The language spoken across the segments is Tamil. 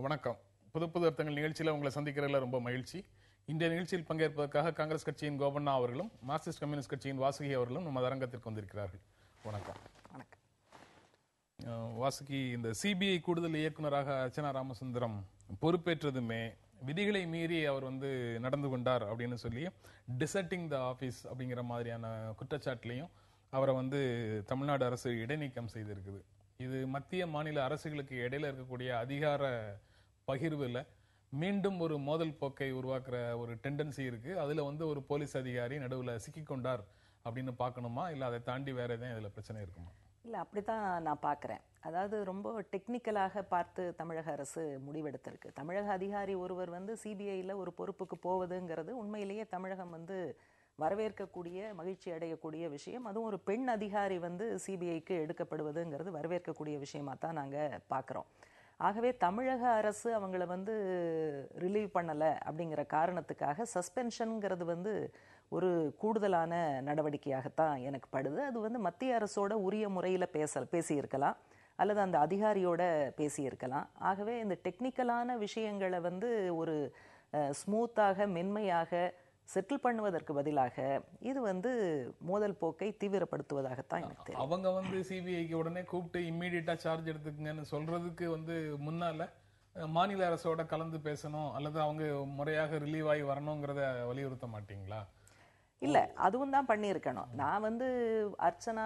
வணக்கம். புது புது அர்த்தங்கள் நிகழ்ச்சியில் உங்களை சந்திக்கிறதுல ரொம்ப மகிழ்ச்சி. இன்றைய நிகழ்ச்சியில் பங்கேற்பதற்காக காங்கிரஸ் கட்சியின் கோபண்ணா அவர்களும் மார்க்சிஸ்ட் கம்யூனிஸ்ட் கட்சியின் வாசுகி அவர்களும் நம்ம அரங்கத்திற்கு வந்திருக்கிறார்கள். வணக்கம். வணக்கம். வாசுகி, இந்த சிபிஐ கூடுதல் இயக்குநராக அர்ச்சனா ராமசுந்தரம் பொறுப்பேற்றதுமே விதிகளை மீறி அவர் நடந்து கொண்டார் அப்படின்னு சொல்லி டிசர்ட்டிங் த ஆபீஸ் அப்படிங்கிற மாதிரியான குற்றச்சாட்டுலையும் அவரை தமிழ்நாடு அரசு இடைநீக்கம் செய்திருக்குது. இது மத்திய மாநில அரசுகளுக்கு இடையில இருக்கக்கூடிய அதிகார பகிர்வுல மீண்டும் ஒரு மோதல் போக்கை உருவாக்குற ஒரு டெண்டன்சி இருக்கு. அதுல ஒரு போலீஸ் அதிகாரி நடுவுல சிக்கிக்கொண்டார் அப்படின்னு பார்க்கணுமா, இல்ல அதை தாண்டி வேற எதுவும் இதுல பிரச்சனை இருக்குமா? இல்லை, அப்படித்தான் நான் பார்க்குறேன். அதாவது ரொம்ப டெக்னிக்கலாக பார்த்து தமிழக அரசு முடிவெடுத்திருக்கு. தமிழக அதிகாரி ஒருவர் சிபிஐயில் ஒரு பொறுப்புக்கு போவதுங்கிறது உண்மையிலேயே தமிழகம் வரவேற்கக்கூடிய, மகிழ்ச்சி அடையக்கூடிய விஷயம். அதுவும் ஒரு பெண் அதிகாரி சிபிஐக்கு எடுக்கப்படுவதுங்கிறது வரவேற்கக்கூடிய விஷயமா தான் நாங்கள் பார்க்குறோம். ஆகவே தமிழக அரசு அவங்கள ரிலீவ் பண்ணலை அப்படிங்கிற காரணத்துக்காக சஸ்பென்ஷனுங்கிறது ஒரு கூடுதலான நடவடிக்கையாகத்தான் எனக்கு படுது. அது மத்திய அரசோட உரிய முறையில் பேசியிருக்கலாம், அல்லது அந்த அதிகாரியோட பேசியிருக்கலாம். ஆகவே இந்த டெக்னிக்கலான விஷயங்களை ஒரு ஸ்மூத்தாக, மென்மையாக செட்டில் பண்ணுவதற்கு பதிலாக இது மோதல் போக்கை தீவிரப்படுத்துவதாகத்தான் எனக்கு தெரியும். அவங்க சிபிஐக்கு உடனே கூப்பிட்டு இம்மீடியட்டா சார்ஜ் எடுத்துக்கங்கன்னு சொல்றதுக்கு முன்னால மாநில அரசோட கலந்து பேசணும், அல்லது அவங்க முறையாக ரிலீவ் ஆகி வரணுங்கிறத வலியுறுத்த மாட்டீங்களா? இல்ல, அதுவும் தான் பண்ணியிருக்கணும். நான் அர்ச்சனா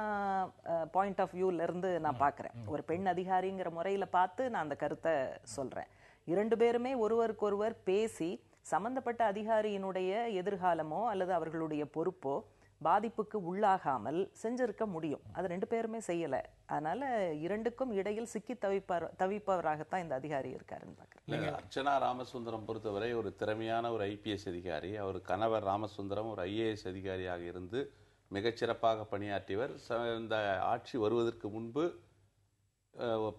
பாயிண்ட் ஆஃப் வியூல இருந்து நான் பார்க்குறேன். ஒரு பெண் அதிகாரிங்கிற முறையில பார்த்து நான் அந்த கருத்தை சொல்றேன். இரண்டு பேருமே ஒருவருக்கொருவர் பேசி சம்பந்தப்பட்ட அதிகாரியினுடைய எதிர்காலமோ அல்லது அவர்களுடைய பொறுப்போ பாதிப்புக்கு உள்ளாகாமல் செஞ்சிருக்க முடியும். அது ரெண்டு பேருமே செய்யல. அதனால இரண்டுக்கும் இடையில் சிக்கி தவிப்பவராகத்தான் இந்த அதிகாரி இருக்காருன்னு பார்க்குறேன். அர்ச்சனா ராமசுந்தரம் பொறுத்தவரை ஒரு திறமையான ஒரு ஐபிஎஸ் அதிகாரி. அவர் கணவர் ராமசுந்தரம் ஒரு ஐஏஎஸ் அதிகாரியாக இருந்து மிகச்சிறப்பாக பணியாற்றியவர். இந்த ஆட்சி வருவதற்கு முன்பு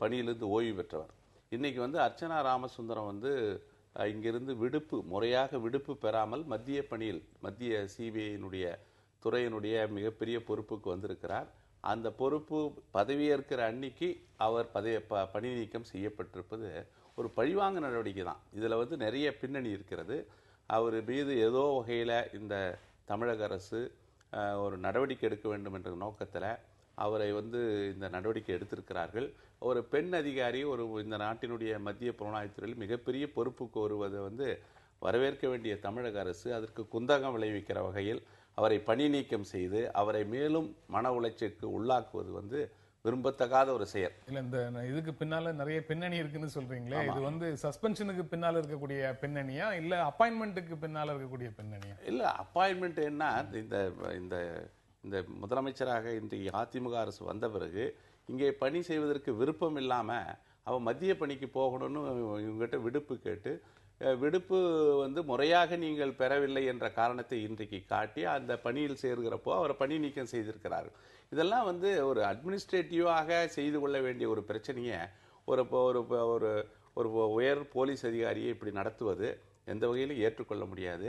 பணியிலிருந்து ஓய்வு பெற்றவர். இன்னைக்கு அர்ச்சனா ராமசுந்தரம் இங்கிருந்து முறையாக விடுப்பு பெறாமல் மத்திய சிபிஐயினுடைய துறையினுடைய மிகப்பெரிய பொறுப்புக்கு வந்திருக்கிறார். அந்த பொறுப்பு பதவியேற்கிற அன்னைக்கு அவர் பணி நீக்கம் செய்யப்பட்டிருப்பது ஒரு பழிவாங்க நடவடிக்கை தான். இதில் நிறைய பின்னணி இருக்கிறது. அவர் மீது ஏதோ வகையில் இந்த தமிழக அரசு ஒரு நடவடிக்கை எடுக்க வேண்டும் என்ற நோக்கத்தில் அவரை இந்த நடவடிக்கை எடுத்திருக்கிறார்கள். ஒரு பெண் அதிகாரி இந்த நாட்டினுடைய மத்திய புலனாய்வுத்துறையில் மிகப்பெரிய பொறுப்புக்கு வருவதை வரவேற்க வேண்டிய தமிழக அரசு அதற்கு குந்தகம் விளைவிக்கிற வகையில் அவரை பணி நீக்கம் செய்து அவரை மேலும் மன உளைச்சலுக்கு உள்ளாக்குவது விரும்பத்தகாத ஒரு செயல். இல்ல, இந்த இதுக்கு பின்னால நிறைய பின்னணி இருக்குன்னு சொல்றீங்களே, இது சஸ்பென்ஷனுக்கு பின்னால இருக்கக்கூடிய பின்னணியா, இல்ல அப்பாயின்மெண்ட்டுக்கு பின்னால இருக்கக்கூடிய பின்னணியா? இல்ல, அப்பாயின்மெண்ட் என்ன, இந்த முதலமைச்சராக இன்றைக்கு அதிமுக அரசு வந்த பிறகு இங்கே பணி செய்வதற்கு விருப்பம் இல்லாமல் அவன் மத்திய பணிக்கு போகணும்னு இவங்ககிட்ட விடுப்பு கேட்டு, விடுப்பு முறையாக நீங்கள் பெறவில்லை என்ற காரணத்தை இன்றைக்கு காட்டி அந்த பணியில் சேர்கிறப்போ அவரை பணி நீக்கம் செய்திருக்கிறார்கள். இதெல்லாம் ஒரு அட்மினிஸ்ட்ரேட்டிவாக செய்து கொள்ள வேண்டிய ஒரு பிரச்சனையை ஒரு உயர் போலீஸ் அதிகாரியை இப்படி நடத்துவது எந்த வகையிலும் ஏற்றுக்கொள்ள முடியாது.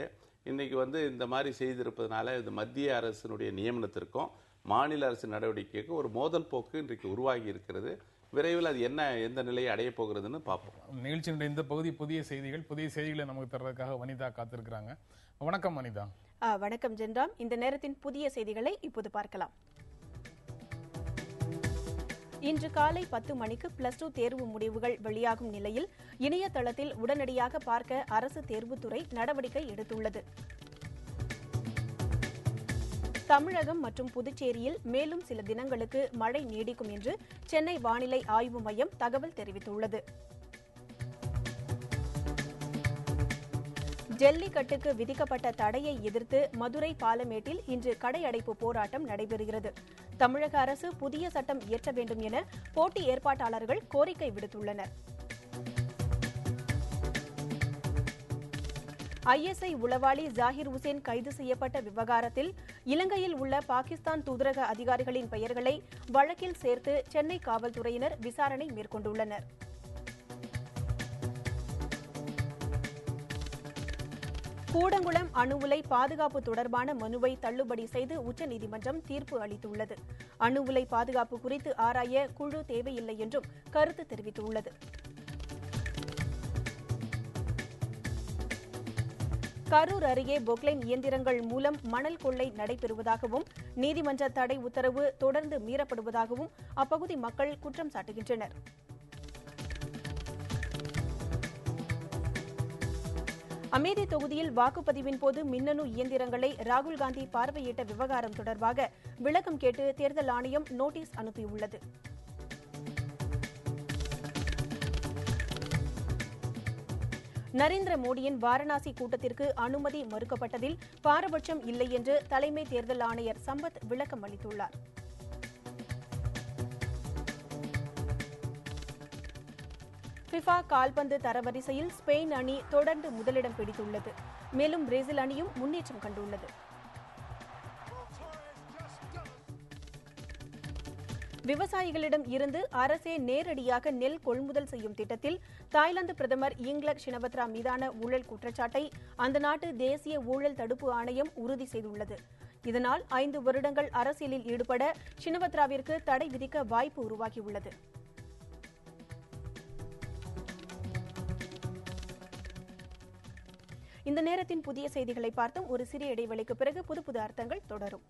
இன்னைக்கு இந்த மாதிரி செய்திருப்பதனால இது மத்திய அரசினுடைய நியமனத்திற்கும் மாநில அரசு நடவடிக்கைக்கும் ஒரு மோதல் போக்கு இன்றைக்கு உருவாகி இருக்கிறது. விரைவில் அது எந்த நிலையை அடைய போகிறதுன்னு பார்ப்போம். நிகழ்ச்சியினுடைய இந்த பகுதி புதிய செய்திகளை நமக்கு தர்றதுக்காக வனிதா காத்திருக்கிறாங்க. வணக்கம் வனிதா. வணக்கம் ஜென்ராம். இந்த நேரத்தின் புதிய செய்திகளை இப்போது பார்க்கலாம். இன்று காலை 10 மணிக்கு +2 தேர்வு முடிவுகள் வெளியாகும் நிலையில் இணையதளத்தில் உடனடியாக பார்க்க அரசு தேர்வுத்துறை நடவடிக்கை எடுத்துள்ளது. தமிழகம் மற்றும் புதுச்சேரியில் மேலும் சில தினங்களுக்கு மழை நீடிக்கும் என்று சென்னை வானிலை ஆய்வு மையம் தகவல் தெரிவித்துள்ளது. ஜல்லிக்கட்டுக்கு விதிக்கப்பட்ட தடையை எதிர்த்து மதுரை பாலமேட்டில் இன்று கடையடைப்பு போராட்டம் நடைபெறுகிறது. தமிழக அரசு புதிய சட்டம் இயற்ற வேண்டும் என போட்டி ஏற்பாட்டாளர்கள் கோரிக்கை விடுத்துள்ளனர். ஐஎஸ்ஐ உளவாளி ஜாகிர் உசேன் கைது செய்யப்பட்ட விவகாரத்தில் இலங்கையில் உள்ள பாகிஸ்தான் தூதரக அதிகாரிகளின் பெயர்களை வழக்கில் சேர்த்து சென்னை காவல்துறையினர் விசாரணை மேற்கொண்டுள்ளனர். கூடங்குளம் அணு உலை பாதுகாப்பு தொடர்பான மனுவை தள்ளுபடி செய்து உச்சநீதிமன்றம் தீர்ப்பு அளித்துள்ளது. அணு உலை பாதுகாப்பு குறித்து ஆராய குழு தேவையில்லை என்றும் கருத்து தெரிவித்துள்ளது. கரூர் அருகே பொக்லைன் இயந்திரங்கள் மூலம் மணல் கொள்ளை நடைபெறுவதாகவும் நீதிமன்ற தடை உத்தரவு தொடர்ந்து மீறப்படுவதாகவும் அப்பகுதி மக்கள் குற்றம் சாட்டுகின்றனர். அமேதி தொகுதியில் வாக்குப்பதிவின் போது மின்னணு இயந்திரங்களை ராகுல் காந்தி பார்வையிட்ட விவகாரம் தொடர்பாக விளக்கம் கேட்டு தேர்தல் ஆணையம் நோட்டீஸ் அனுப்பியுள்ளது. நரேந்திர மோடியின் வாரணாசி கூட்டத்திற்கு அனுமதி மறுக்கப்பட்டதில் பாரபட்சம் இல்லை என்று தலைமை தேர்தல் ஆணையர் சம்பத் விளக்கம் அளித்துள்ளார். ஃபிஃபா கால்பந்து தரவரிசையில் ஸ்பெயின் அணி தொடர்ந்து முதலிடம் பிடித்துள்ளது. மேலும் பிரேசில் அணியும் முன்னேற்றம் கண்டுள்ளது. விவசாயிகளிடம் இருந்து அரசே நேரடியாக நெல் கொள்முதல் செய்யும் திட்டத்தில் தாய்லாந்து பிரதமர் இங்லக் ஷினவத்ரா மீதான ஊழல் குற்றச்சாட்டை அந்த நாட்டு தேசிய ஊழல் தடுப்பு ஆணையம் உறுதி செய்துள்ளது. இதனால் 5 வருடங்கள் அரசியலில் ஈடுபட ஷினவத்ராவிற்கு தடை விதிக்க வாய்ப்பு உருவாகியுள்ளது. இந்த நேரத்தின் புதிய செய்திகளை பார்த்தோம். ஒரு சிறிய இடைவெளிக்கு பிறகு புது அர்த்தங்கள் தொடரும்.